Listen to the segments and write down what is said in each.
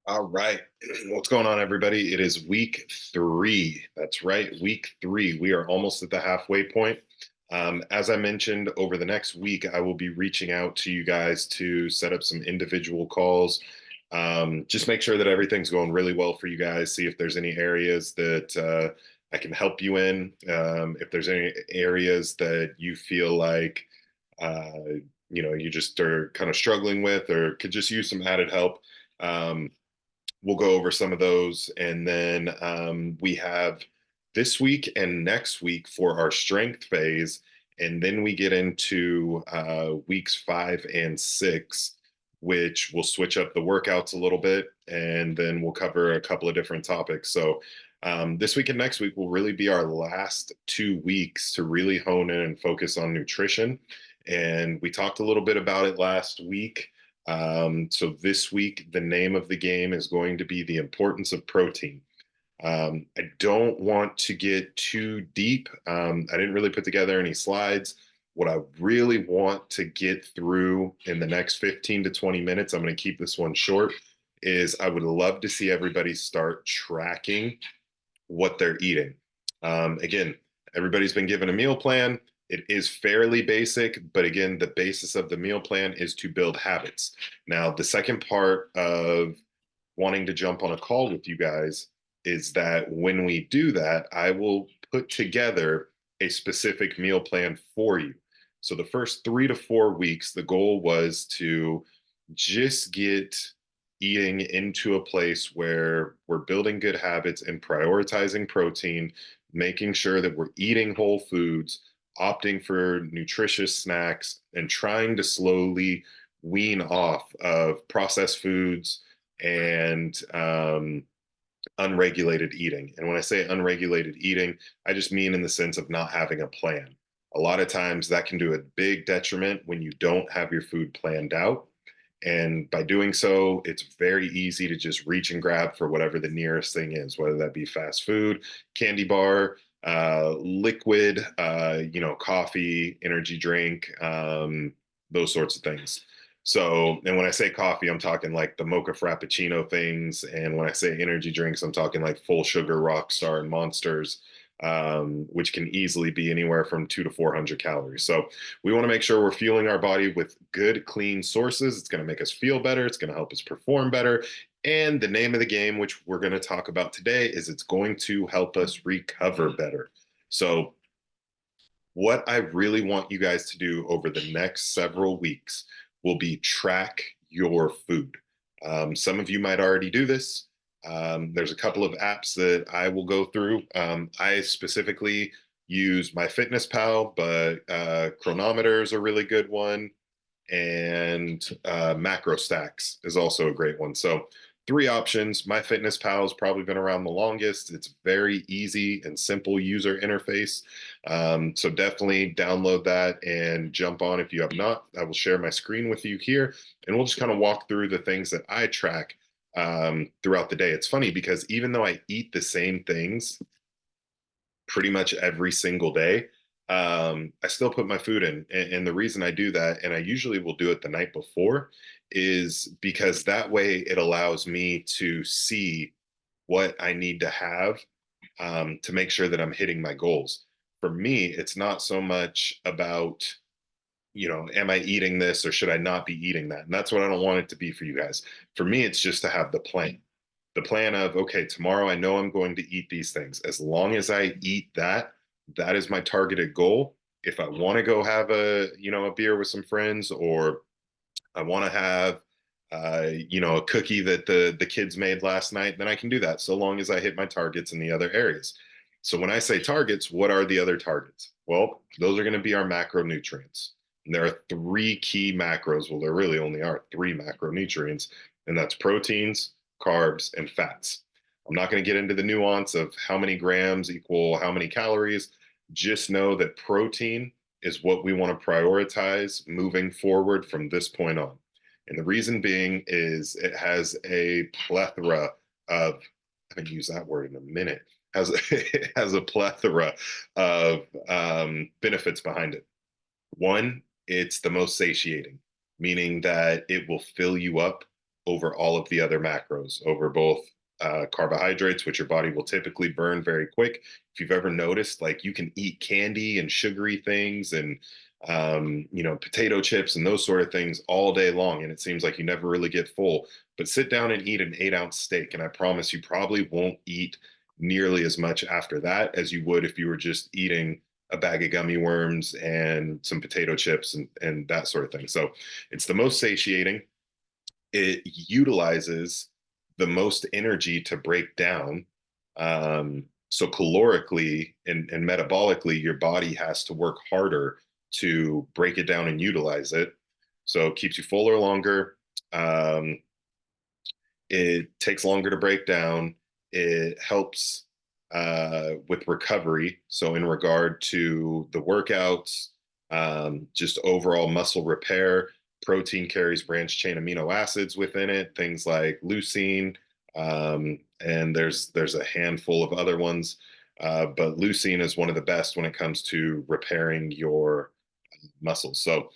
All right. What's going on, everybody? It is week three. That's right, week three. We are almost at the halfway point. As I mentioned, over the next week, I will be reaching out to you guys to set up some individual calls. Just make sure that everything's going really well for you guys. See if there's any areas that I can help you in. If there's any areas that you feel like uh, you just are kind of struggling with or could just use some added help. Um, we'll go over some of those. And then we have this week and next week for our strength phase. And then we get into weeks 5 and 6, which will switch up the workouts a little bit. And then we'll cover a couple of different topics. So this week and next week will really be our last 2 weeks to really hone in and focus on nutrition. And we talked a little bit about it last week. So this week, the name of the game is going to be the importance of protein. I don't want to get too deep. I didn't really put together any slides. What I really want to get through in the next 15 to 20 minutes, I'm going to keep this one short, is I would love to see everybody start tracking what they're eating. Again, everybody's been given a meal plan. It is fairly basic, but again, the basis of the meal plan is to build habits. Now, the second part of wanting to jump on a call with you guys is that when we do that, I will put together a specific meal plan for you. So the first 3 to 4 weeks, the goal was to just get eating into a place where we're building good habits and prioritizing protein, making sure that we're eating whole foods, opting for nutritious snacks, and trying to slowly wean off of processed foods and unregulated eating. And when I say unregulated eating, I just mean in the sense of not having a plan. A lot of times that can do a big detriment when you don't have your food planned out. And by doing so, it's very easy to just reach and grab for whatever the nearest thing is, whether that be fast food, candy bar, liquid, coffee, energy drink, those sorts of things. So, and when I say coffee, I'm talking like the mocha frappuccino things. And when I say energy drinks, I'm talking like full sugar Rockstar and Monsters, which can easily be anywhere from 200 to 400 calories. So we want to make sure we're fueling our body with good, clean sources. It's going to make us feel better. It's going to help us perform better. And the name of the game, which we're going to talk about today, is it's going to help us recover better. So what I really want you guys to do over the next several weeks will be track your food. Some of you might already do this. There's a couple of apps that I will go through. I specifically use MyFitnessPal, but Chronometer is a really good one, and MacroStacks is also a great one. So three options. MyFitnessPal has probably been around the longest. It's very easy and simple user interface. So definitely download that and jump on if you have not. I will share my screen with you here, and we'll just kind of walk through the things that I track throughout the day. It's funny because even though I eat the same things pretty much every single day, I still put my food in. And the reason I do that, and I usually will do it the night before, is because that way it allows me to see what I need to have to make sure that I'm hitting my goals. For me, it's not so much about, am I eating this or should I not be eating that? And that's what I don't want it to be for you guys. For me, it's just to have the plan of, okay, tomorrow I know I'm going to eat these things. As long as I eat that, that is my targeted goal. If I want to go have a beer with some friends, or I want to have, a cookie that the kids made last night, then I can do that so long as I hit my targets in the other areas. So when I say targets, what are the other targets? Well, those are going to be our macronutrients. And there are three key macros. Well, there really only are three macronutrients, and that's proteins, carbs, and fats. I'm not going to get into the nuance of how many grams equal how many calories. Just know that protein is what we want to prioritize moving forward from this point on. And the reason being is it has a plethora of, I haven't used that word in a minute, it has a plethora of benefits behind it. One, it's the most satiating, meaning that it will fill you up over all of the other macros, over both carbohydrates, which your body will typically burn very quick. If you've ever noticed, like you can eat candy and sugary things and potato chips and those sort of things all day long, and it seems like you never really get full. But sit down and eat an 8-ounce steak, and I promise you probably won't eat nearly as much after that as you would if you were just eating a bag of gummy worms and some potato chips and that sort of thing. So it's the most satiating. It utilizes the most energy to break down. So calorically and metabolically, your body has to work harder to break it down and utilize it. So it keeps you fuller longer. It takes longer to break down. It helps with recovery. So in regard to the workouts, just overall muscle repair, protein carries branched chain amino acids within it, things like leucine, and there's a handful of other ones, but leucine is one of the best when it comes to repairing your muscles. So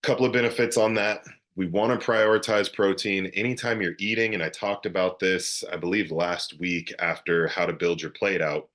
a couple of benefits on that. We want to prioritize protein anytime you're eating. And I talked about this, I believe, last week after how to build your plate out,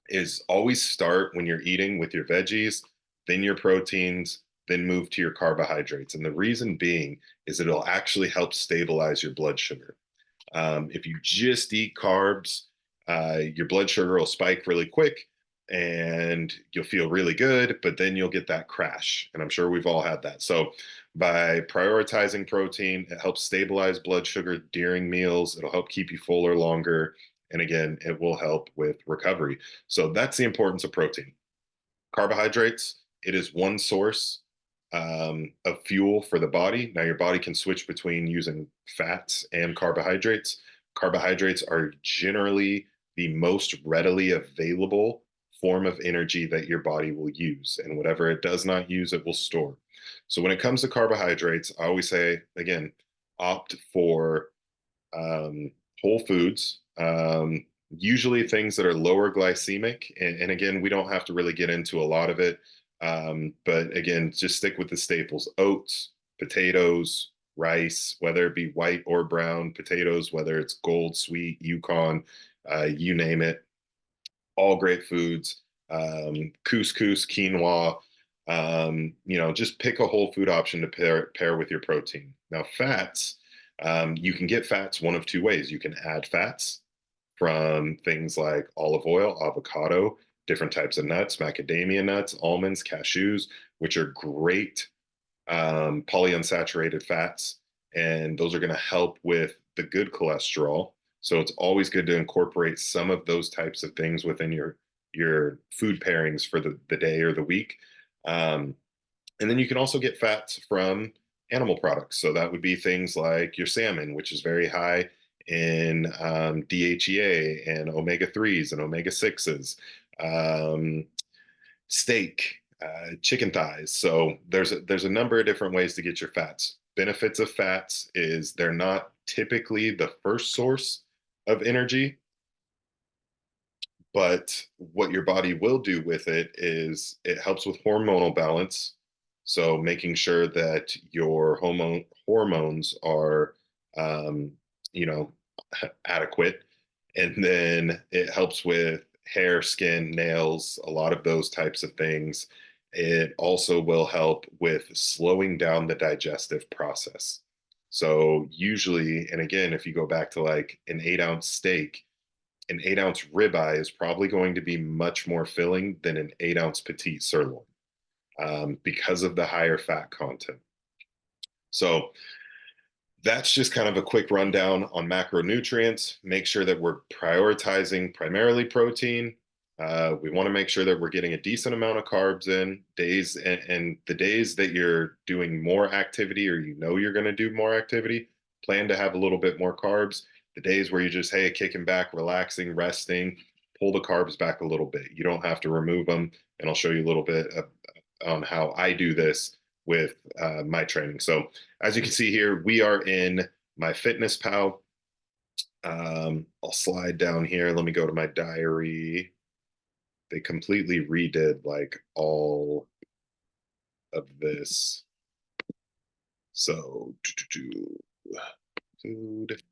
is always start when you're eating with your veggies, then your proteins, then move to your carbohydrates. And the reason being is it'll actually help stabilize your blood sugar. If you just eat carbs, your blood sugar will spike really quick and you'll feel really good, but then you'll get that crash. And I'm sure we've all had that. So by prioritizing protein, it helps stabilize blood sugar during meals. It'll help keep you fuller longer. And again, it will help with recovery. So that's the importance of protein. Carbohydrates, it is one source of fuel for the body. Now, your body can switch between using fats and carbohydrates. Carbohydrates are generally the most readily available form of energy that your body will use. And whatever it does not use, it will store. So when it comes to carbohydrates, I always say, again, opt for whole foods, usually things that are lower glycemic. And again, we don't have to really get into a lot of it. But again, just stick with the staples: oats, potatoes, rice, whether it be white or brown potatoes, whether it's Gold, Sweet, Yukon, you name it, all great foods. Couscous, quinoa, just pick a whole food option to pair with your protein. Now, fats, you can get fats one of two ways. You can add fats from things like olive oil, avocado, different types of nuts, macadamia nuts, almonds, cashews, which are great polyunsaturated fats. And those are going to help with the good cholesterol. So it's always good to incorporate some of those types of things within your food pairings for the day or the week. And then you can also get fats from animal products. So that would be things like your salmon, which is very high in DHEA and omega-3s and omega-6s, steak, chicken thighs. So there's a number of different ways to get your fats. Benefits of fats is they're not typically the first source of energy, but what your body will do with it is it helps with hormonal balance. So making sure that your hormones are, um, you know, adequate. And then it helps with hair, skin, nails, a lot of those types of things. It also will help with slowing down the digestive process. So usually, and again, if you go back to like an 8-ounce steak, an 8-ounce ribeye is probably going to be much more filling than an 8-ounce petite sirloin because of the higher fat content. So that's just kind of a quick rundown on macronutrients. Make sure that we're prioritizing primarily protein. We want to make sure that we're getting a decent amount of carbs in days, and the days that you're doing more activity or you're going to do more activity, plan to have a little bit more carbs. The days where you're just, hey, kicking back, relaxing, resting, pull the carbs back a little bit. You don't have to remove them. And I'll show you a little bit on how I do this with my training. So as you can see here, we are in MyFitnessPal. I'll slide down here. Let me go to my diary. They completely redid like all of this. So Food.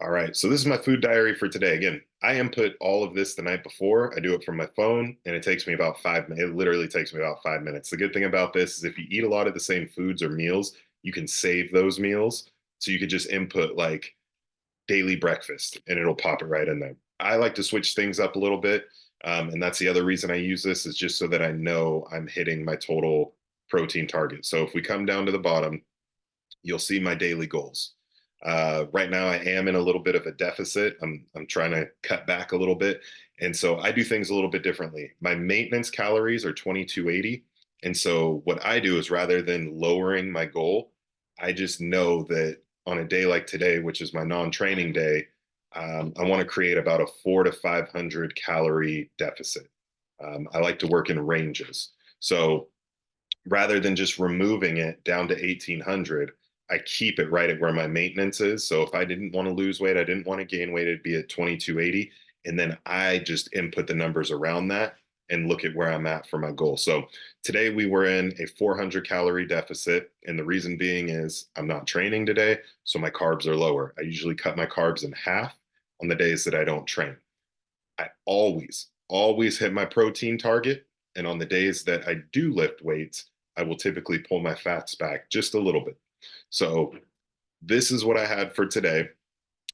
All right, so this is my food diary for today. Again, I input all of this the night before. I do it from my phone, and it takes me about 5 minutes. It literally takes me about 5 minutes. The good thing about this is if you eat a lot of the same foods or meals, you can save those meals. So you could just input like daily breakfast, and it'll pop it right in there. I like to switch things up a little bit, and that's the other reason I use this is just so that I know I'm hitting my total protein target. So if we come down to the bottom, you'll see my daily goals. Right now, I am in a little bit of a deficit. I'm trying to cut back a little bit, and so I do things a little bit differently. My maintenance calories are 2280, and so what I do is rather than lowering my goal, I just know that on a day like today, which is my non-training day, I want to create about a 400 to 500 calorie deficit. I like to work in ranges, so rather than just removing it down to 1800, I keep it right at where my maintenance is. So if I didn't want to lose weight, I didn't want to gain weight, it'd be at 2280. And then I just input the numbers around that and look at where I'm at for my goal. So today we were in a 400 calorie deficit. And the reason being is I'm not training today. So my carbs are lower. I usually cut my carbs in half on the days that I don't train. I always hit my protein target. And on the days that I do lift weights, I will typically pull my fats back just a little bit. So this is what I had for today.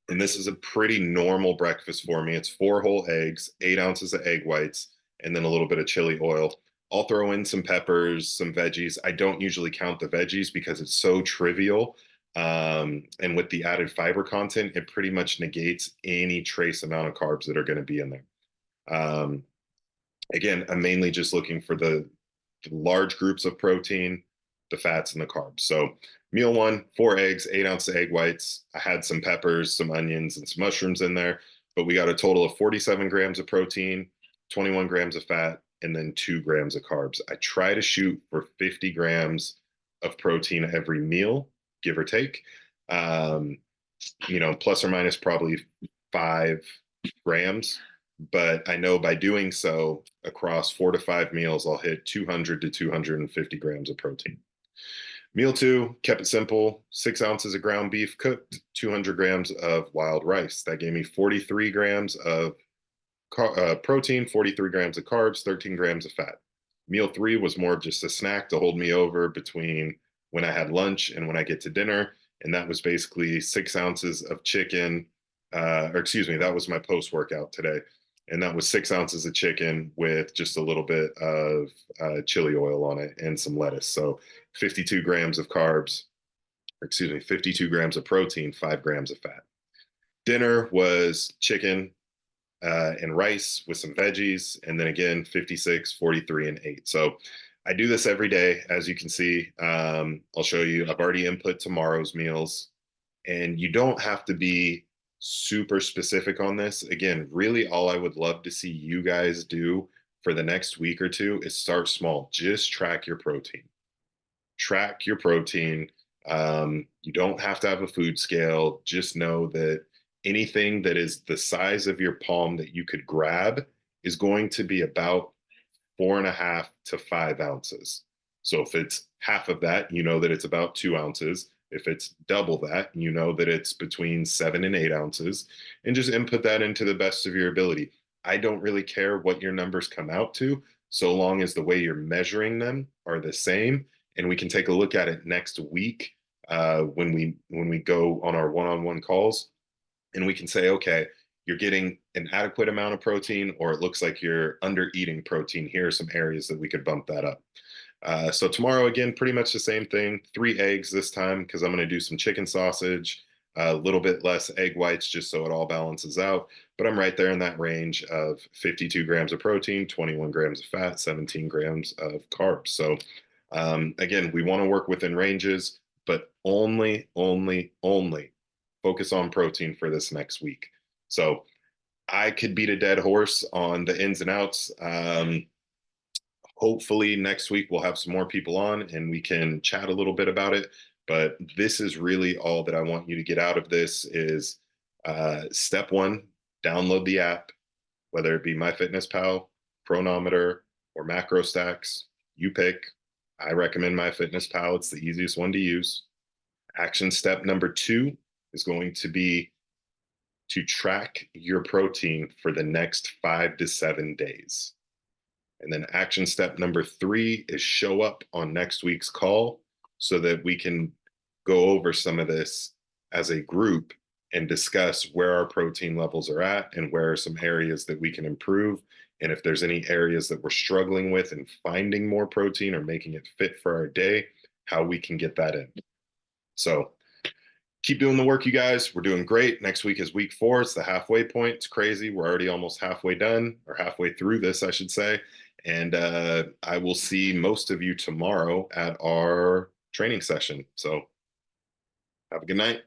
And this is a pretty normal breakfast for me. It's 4 whole eggs, 8 ounces of egg whites, and then a little bit of chili oil. I'll throw in some peppers, some veggies. I don't usually count the veggies because it's so trivial. And with the added fiber content, it pretty much negates any trace amount of carbs that are going to be in there. Um, Again, I'm mainly just looking for the large groups of protein, the fats, and the carbs. So, meal one, 4 eggs, 8 ounces of egg whites. I had some peppers, some onions, and some mushrooms in there, but we got a total of 47 grams of protein, 21 grams of fat, and then 2 grams of carbs. I try to shoot for 50 grams of protein every meal, give or take. Um, plus or minus probably 5 grams. But I know by doing so across 4 to 5 meals, I'll hit 200 to 250 grams of protein. Meal two, kept it simple, 6 ounces of ground beef cooked, 200 grams of wild rice. That gave me 43 grams of protein, 43 grams of carbs, 13 grams of fat. Meal three was more of just a snack to hold me over between when I had lunch and when I get to dinner. And that was basically 6 ounces of chicken, or excuse me, that was my post workout today. And that was 6 ounces of chicken with just a little bit of chili oil on it and some lettuce. So 52 grams of carbs, or excuse me, 52 grams of protein, 5 grams of fat. Dinner was chicken, and rice with some veggies, and then again 56, 43, and 8. So I do this every day, as you can see. I'll show you. I've already input tomorrow's meals, and you don't have to be super specific on this. Again, really, all I would love to see you guys do for the next week or two is start small. Just track your protein. Track your protein. You don't have to have a food scale. Just know that anything that is the size of your palm that you could grab is going to be about 4.5 to 5 ounces. So if it's half of that, you know that it's about 2 ounces. If it's double that, you know that it's between 7 and 8 ounces, and just input that into the best of your ability. I don't really care what your numbers come out to, so long as the way you're measuring them are the same. And we can take a look at it next week when we go on our one-on-one calls, and we can say, okay, you're getting an adequate amount of protein, or it looks like you're under eating protein. Here are some areas that we could bump that up. So tomorrow, again, pretty much the same thing. 3 eggs this time because I'm going to do some chicken sausage, a little bit less egg whites just so it all balances out. But I'm right there in that range of 52 grams of protein, 21 grams of fat, 17 grams of carbs. So again, we want to work within ranges, but only focus on protein for this next week. So I could beat a dead horse on the ins and outs. Hopefully next week we'll have some more people on and we can chat a little bit about it. But this is really all that I want you to get out of this is step one, download the app, whether it be MyFitnessPal, Chronometer, or MacroStacks, you pick. I recommend MyFitnessPal. It's the easiest one to use. Action step number 2 is going to be to track your protein for the next 5 to 7 days. And then action step number 3 is show up on next week's call so that we can go over some of this as a group and discuss where our protein levels are at and where are some areas that we can improve. And if there's any areas that we're struggling with and finding more protein or making it fit for our day, how we can get that in. So keep doing the work, you guys. We're doing great. Next week is week 4. It's the halfway point. It's crazy. We're already almost halfway done, or halfway through this, I should say. And I will see most of you tomorrow at our training session. So have a good night.